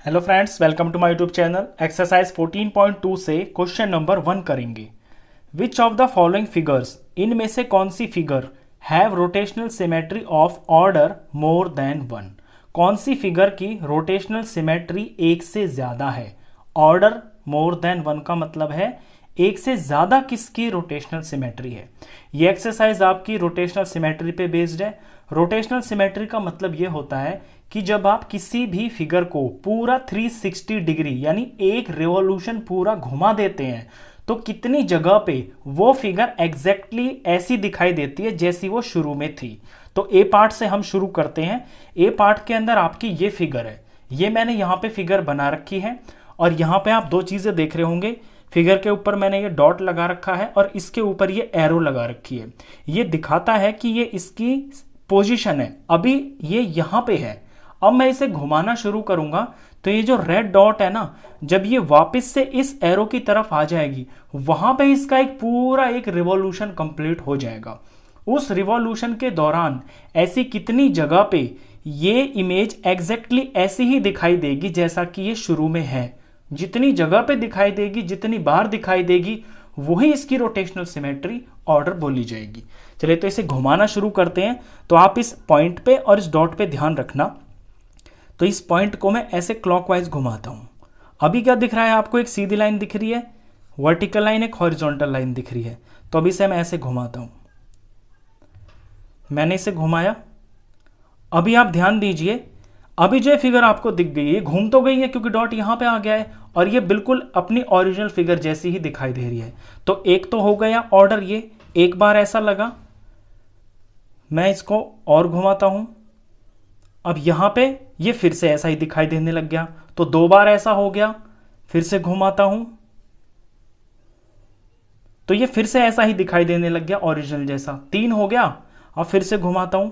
Hello friends, welcome to my YouTube channel. Exercise 14.2 से question number 1 करेंगे। Which of the following figures, इनमें से कौन सी figure have rotational symmetry of order more than one. कौन सी फिगर की रोटेशनल सिमेट्री एक से ज्यादा है। ऑर्डर मोर देन वन का मतलब है एक से ज्यादा किसकी रोटेशनल सिमेट्री है। ये एक्सरसाइज आपकी रोटेशनल सिमेट्री पे बेस्ड है। रोटेशनल सिमेट्री का मतलब ये होता है कि जब आप किसी भी फिगर को पूरा 360 डिग्री यानी एक रेवोल्यूशन पूरा घुमा देते हैं तो कितनी जगह पे वो फिगर एग्जैक्टली ऐसी दिखाई देती है जैसी वो शुरू में थी। तो ए पार्ट से हम शुरू करते हैं। ए पार्ट के अंदर आपकी ये फिगर है, ये मैंने यहां पे फिगर बना रखी है और यहां पे आप दो चीजें देख रहे होंगे। फिगर के ऊपर मैंने ये डॉट लगा रखा है और इसके ऊपर ये एरो लगा रखी है। ये दिखाता है कि ये इसकी पोजीशन है, अभी ये यहां पे है। अब मैं इसे घुमाना शुरू करूंगा तो ये जो रेड डॉट है ना, जब ये वापस से इस एरो की तरफ आ जाएगी वहां पे इसका एक पूरा एक रिवॉल्यूशन कंप्लीट हो जाएगा। उस रिवॉल्यूशन के दौरान ऐसी कितनी जगह पे ये इमेज एग्जैक्टली ऐसी ही दिखाई देगी जैसा कि ये शुरू में है। जितनी जगह पे दिखाई देगी, जितनी बार दिखाई देगी, वही इसकी रोटेशनल सिमेट्री ऑर्डर बोली जाएगी। चलिए तो इसे घुमाना शुरू करते हैं। तो आप इस पॉइंट पे और इस डॉट पे ध्यान रखना। तो इस पॉइंट को मैं ऐसे क्लॉकवाइज घुमाता हूं। अभी क्या दिख रहा है आपको, एक सीधी लाइन दिख रही है, वर्टिकल लाइन, एक हॉरिजॉन्टल लाइन दिख रही है। तो अभी से मैं ऐसे घुमाता हूं। मैंने इसे घुमाया। अभी आप ध्यान दीजिए, अभी जो फिगर आपको दिख गई है घूम तो गई है क्योंकि डॉट यहां पे आ गया है और ये बिल्कुल अपनी ओरिजिनल फिगर जैसी ही दिखाई दे रही है। तो एक तो हो गया ऑर्डर, ये एक बार ऐसा लगा। मैं इसको और घुमाता हूं। अब यहां पे ये फिर से ऐसा ही दिखाई देने लग गया। तो दो बार ऐसा हो गया। फिर से घुमाता हूं तो ये फिर से ऐसा ही दिखाई देने लग गया ओरिजिनल जैसा। तीन हो गया। अब फिर से घुमाता हूं,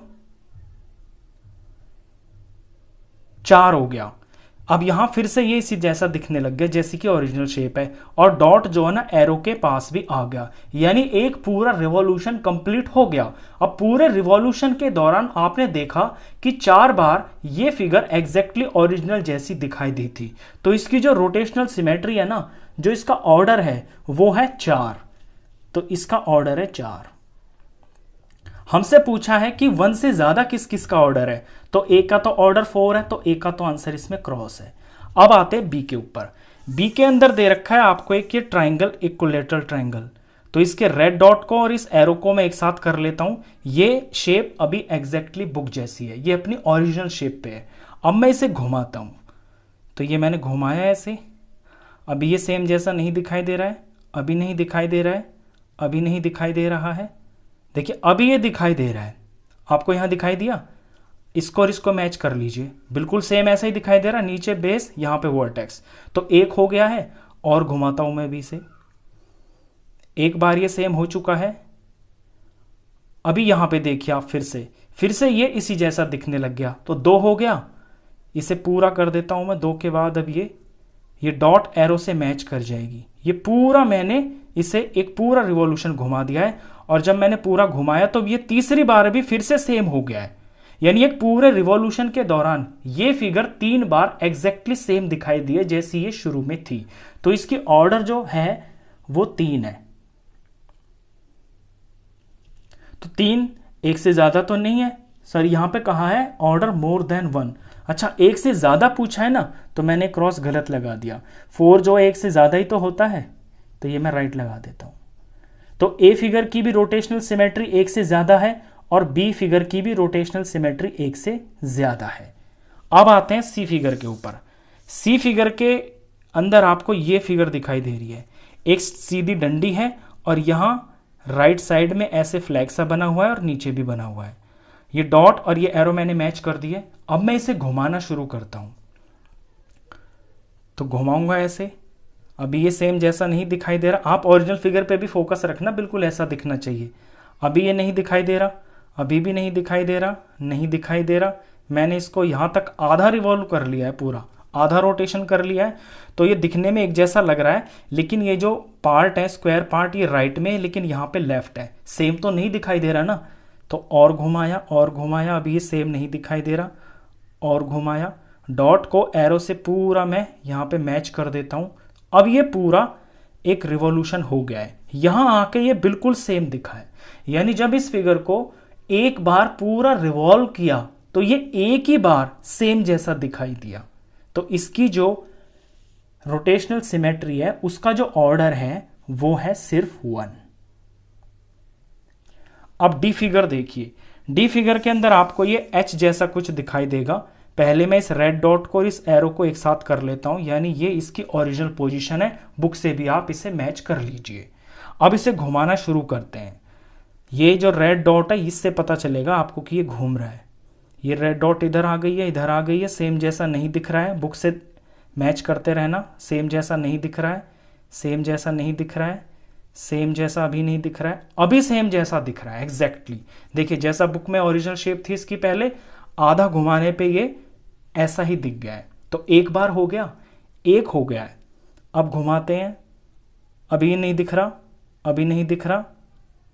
चार हो गया। अब यहां फिर से ये इसी जैसा दिखने लग गया जैसी कि ओरिजिनल शेप है और डॉट जो है ना एरो के पास भी आ गया, यानी एक पूरा रिवॉल्यूशन कंप्लीट हो गया। अब पूरे रिवॉल्यूशन के दौरान आपने देखा कि चार बार ये फिगर एग्जैक्टली ओरिजिनल जैसी दिखाई दी थी। तो इसकी जो रोटेशनल सिमेट्री है ना, जो इसका ऑर्डर है वो है चार। तो इसका ऑर्डर है चार। हमसे पूछा है कि वन से ज्यादा किस किस का ऑर्डर है, तो ए का तो ऑर्डर 4 है, तो ए का तो आंसर इसमें क्रॉस है। अब आते हैं बी के ऊपर। बी के अंदर दे रखा है आपको एक ये ट्राइंगल, इक्विलेटरल ट्राइंगल। तो इसके रेड डॉट को और इस एरो को मैं एक साथ कर लेता हूं। ये शेप अभी एग्जैक्टली बुक जैसी है, ये अपनी ओरिजिनल शेप पे है। अब मैं इसे घुमाता हूं तो ये मैंने घुमाया ऐसे। अभी ये सेम जैसा नहीं दिखाई दे रहा है, अभी नहीं दिखाई दे रहा है, अभी नहीं दिखाई दे रहा है। देखिए अभी ये दिखाई दे रहा है, आपको यहां दिखाई दिया। इसको और इसको मैच कर लीजिए, बिल्कुल सेम ऐसा ही दिखाई दे रहा है। नीचे बेस, यहां पे वर्टेक्स। तो एक हो गया है और घुमाता हूं मैं भी इसे। एक बार ये सेम हो चुका है। अभी यहां पे देखिए आप फिर से ये इसी जैसा दिखने लग गया। तो दो हो गया। इसे पूरा कर देता हूं मैं। दो के बाद अब ये डॉट एरो से मैच कर जाएगी। ये पूरा मैंने इसे एक पूरा रिवॉल्यूशन घुमा दिया है और जब मैंने पूरा घुमाया तो ये तीसरी बार भी फिर से सेम हो गया है। यानी एक पूरे रिवॉल्यूशन के दौरान ये फिगर तीन बार एग्जैक्टली सेम दिखाई दी है जैसी ये शुरू में थी। तो इसकी ऑर्डर जो है वो तीन है। तो तीन, एक से ज्यादा तो नहीं है सर, यहां पे कहा है ऑर्डर मोर देन वन। अच्छा, एक से ज्यादा पूछा है ना, तो मैंने क्रॉस गलत लगा दिया। 4 जो एक से ज्यादा ही तो होता है, तो ये मैं राइट लगा देता हूं। तो ए फिगर की भी रोटेशनल सिमेट्री एक से ज्यादा है और बी फिगर की भी रोटेशनल सिमेट्री एक से ज्यादा है। अब आते हैं सी फिगर के ऊपर। सी फिगर के अंदर आपको ये फिगर दिखाई दे रही है, एक सीधी डंडी है और यहां राइट साइड में ऐसे फ्लैग सा बना हुआ है और नीचे भी बना हुआ है। ये डॉट और ये एरो मैंने मैच कर दिए। अब मैं इसे घुमाना शुरू करता हूं तो घुमाऊंगा ऐसे। अभी ये सेम जैसा नहीं दिखाई दे रहा। आप ओरिजिनल फिगर पे भी फोकस रखना, बिल्कुल ऐसा दिखना चाहिए। अभी ये नहीं दिखाई दे रहा, अभी भी नहीं दिखाई दे रहा, नहीं दिखाई दे रहा। मैंने इसको यहां तक आधा रिवॉल्व कर लिया है, पूरा आधा रोटेशन कर लिया है। तो ये दिखने में एक जैसा लग रहा है, लेकिन ये जो पार्ट है स्क्वायर पार्ट, ये राइट में है लेकिन यहाँ पे लेफ्ट है। सेम तो नहीं दिखाई दे रहा ना। तो और घुमाया और घुमाया, अभी ये सेम नहीं दिखाई दे रहा, और घुमाया। डॉट को एरो से पूरा मैं यहाँ पे मैच कर देता हूँ। अब ये पूरा एक रिवॉल्यूशन हो गया है, यहाँ आके ये बिल्कुल सेम दिखा है। यानी जब इस फिगर को एक बार पूरा रिवॉल्व किया तो ये एक ही बार सेम जैसा दिखाई दिया। तो इसकी जो रोटेशनल सिमेट्री है उसका जो ऑर्डर है वो है सिर्फ 1। अब डी फिगर देखिए, डी फिगर के अंदर आपको ये एच जैसा कुछ दिखाई देगा। पहले मैं इस रेड डॉट को और इस एरो को एक साथ कर लेता हूं, यानी ये इसकी ओरिजिनल पोजीशन है। बुक से भी आप इसे मैच कर लीजिए। अब इसे घुमाना शुरू करते हैं। ये जो रेड डॉट है इससे पता चलेगा आपको कि ये घूम रहा है। ये रेड डॉट इधर आ गई है, इधर आ गई है, सेम जैसा नहीं दिख रहा है। बुक से मैच करते रहना। सेम जैसा नहीं दिख रहा है, सेम जैसा नहीं दिख रहा है, सेम जैसा अभी नहीं दिख रहा है, अभी सेम जैसा दिख रहा है एग्जैक्टली। देखिए जैसा बुक में ओरिजिनल शेप थी इसकी, पहले आधा घुमाने पे ये ऐसा ही दिख गया है। तो एक बार हो गया, एक हो गया है। अब घुमाते हैं, अभी नहीं दिख रहा, अभी नहीं दिख रहा,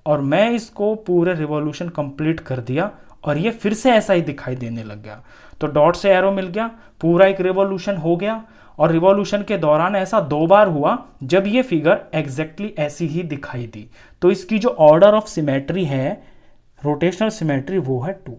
और मैं इसको पूरे रिवॉल्यूशन कंप्लीट कर दिया और ये फिर से ऐसा ही दिखाई देने लग गया। तो डॉट से एरो मिल गया, पूरा एक रिवॉल्यूशन हो गया। और रिवॉल्यूशन के दौरान ऐसा 2 बार हुआ जब ये फिगर एग्जैक्टली ऐसी ही दिखाई दी। तो इसकी जो ऑर्डर ऑफ सिमेट्री है, रोटेशनल सिमेट्री, वो है 2।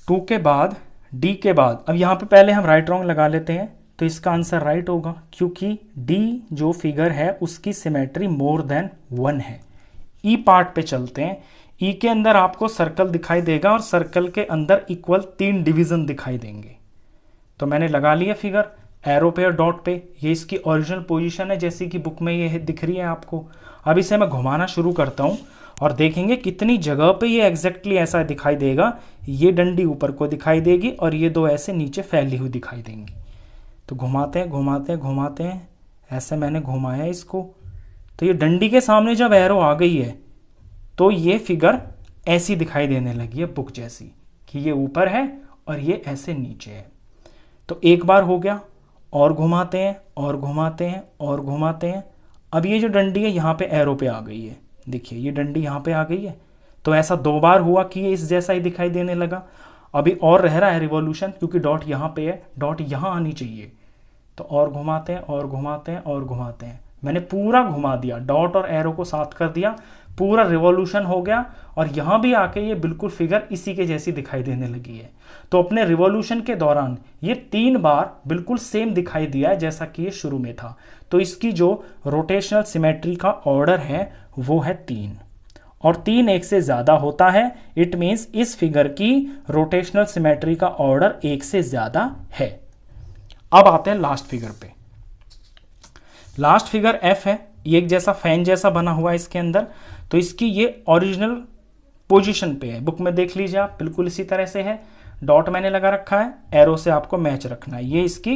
2 के बाद डी के बाद, अब यहां पे पहले हम राइट रॉन्ग लगा लेते हैं। तो इसका आंसर राइट होगा क्योंकि डी जो फिगर है उसकी सिमेट्री मोर देन 1 है। ई पार्ट पे चलते हैं। ई के अंदर आपको सर्कल दिखाई देगा और सर्कल के अंदर इक्वल 3 डिवीजन दिखाई देंगे। तो मैंने लगा लिया फिगर एरो पे और डॉट पे। ये इसकी ओरिजिनल पोजीशन है जैसी कि बुक में ये दिख रही है आपको। अब इसे मैं घुमाना शुरू करता हूँ और देखेंगे कितनी जगह पे ये एग्जैक्टली ऐसा दिखाई देगा। ये डंडी ऊपर को दिखाई देगी और ये 2 ऐसे नीचे फैली हुई दिखाई देंगी। तो घुमाते हैं घुमाते हैं घुमाते हैं, ऐसे मैंने घुमाया इसको। तो ये डंडी के सामने जब एरो आ गई है तो ये फिगर ऐसी दिखाई देने लगी है बुक जैसी, कि ये ऊपर है और ये ऐसे नीचे है। तो एक बार हो गया, और घुमाते हैं और घुमाते हैं और घुमाते हैं। अब ये जो डंडी है यहाँ पे एरो पे आ गई है। देखिए ये डंडी यहाँ पे आ गई है। तो ऐसा 2 बार हुआ कि ये इस जैसा ही दिखाई देने लगा। अभी और रह रहा है रिवॉल्यूशन क्योंकि डॉट यहाँ पे है, डॉट यहाँ आनी चाहिए। तो और घुमाते हैं और घुमाते हैं और घुमाते हैं। मैंने पूरा घुमा दिया, डॉट और एरो को साथ कर दिया, पूरा रिवॉल्यूशन हो गया और यहाँ भी आके ये बिल्कुल फिगर इसी के जैसी दिखाई देने लगी है। तो अपने रिवॉल्यूशन के दौरान ये 3 बार बिल्कुल सेम दिखाई दिया है जैसा कि ये शुरू में था। तो इसकी जो रोटेशनल सिमेट्री का ऑर्डर है वो है 3, और 3 एक से ज्यादा होता है। इट मीन्स इस फिगर की रोटेशनल सिमेट्री का ऑर्डर 1 से ज्यादा है। अब आते हैं लास्ट फिगर पे। लास्ट फिगर एफ है। ये एक जैसा फैन जैसा बना हुआ है इसके अंदर। तो इसकी ये ओरिजिनल पोजीशन पे है, बुक में देख लीजिए आप, बिल्कुल इसी तरह से है। डॉट मैंने लगा रखा है, एरो से आपको मैच रखना है। ये इसकी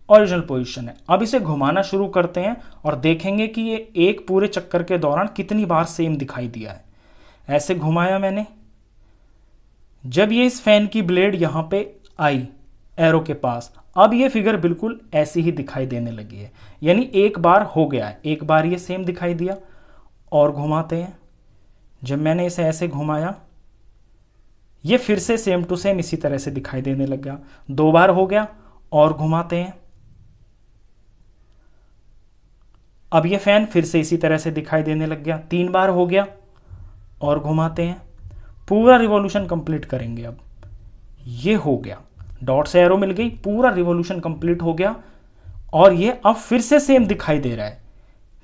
ओरिजिनल पोजीशन है। अब इसे घुमाना शुरू करते हैं और देखेंगे कि ये एक पूरे चक्कर के दौरान कितनी बार सेम दिखाई दिया है। ऐसे घुमाया मैंने, जब ये इस फैन की ब्लेड यहां पे आई एरो के पास, अब ये फिगर बिल्कुल ऐसी ही दिखाई देने लगी है। यानी एक बार हो गया है, एक बार ये सेम दिखाई दिया। और घुमाते हैं, जब मैंने इसे ऐसे घुमाया ये फिर से सेम टू सेम इसी तरह से दिखाई देने लग गया। 2 बार हो गया, और घुमाते हैं। अब ये फैन फिर से इसी तरह से दिखाई देने लग गया। 3 बार हो गया, और घुमाते हैं। पूरा रिवॉल्यूशन कंप्लीट करेंगे। अब ये हो गया, डॉट से एरो मिल गई, पूरा रिवॉल्यूशन कंप्लीट हो गया और ये अब फिर से सेम दिखाई दे रहा है।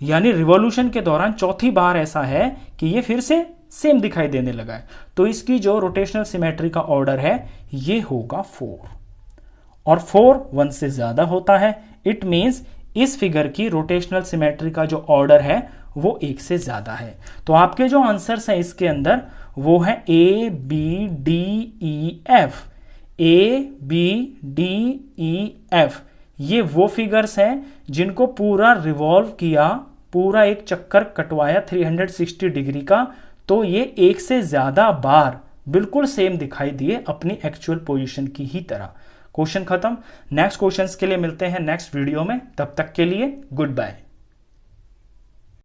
यानी रिवॉल्यूशन के दौरान चौथी बार ऐसा है कि ये फिर से सेम दिखाई देने लगा है। तो इसकी जो रोटेशनल सिमेट्री का ऑर्डर है ये होगा 4, और 4 1 से ज्यादा होता है। इट मींस इस फिगर की रोटेशनल सिमेट्री का जो ऑर्डर है वो 1 से ज्यादा है। तो आपके जो आंसर्स हैं इसके अंदर वो है A B D E F। A B D E F ये वो फिगर्स हैं जिनको पूरा रिवॉल्व किया, पूरा एक चक्कर कटवाया 360 डिग्री का, तो ये 1 से ज्यादा बार बिल्कुल सेम दिखाई दिए अपनी एक्चुअल पोजीशन की ही तरह। क्वेश्चन खत्म। नेक्स्ट क्वेश्चंस के लिए मिलते हैं नेक्स्ट वीडियो में। तब तक के लिए गुड बाय।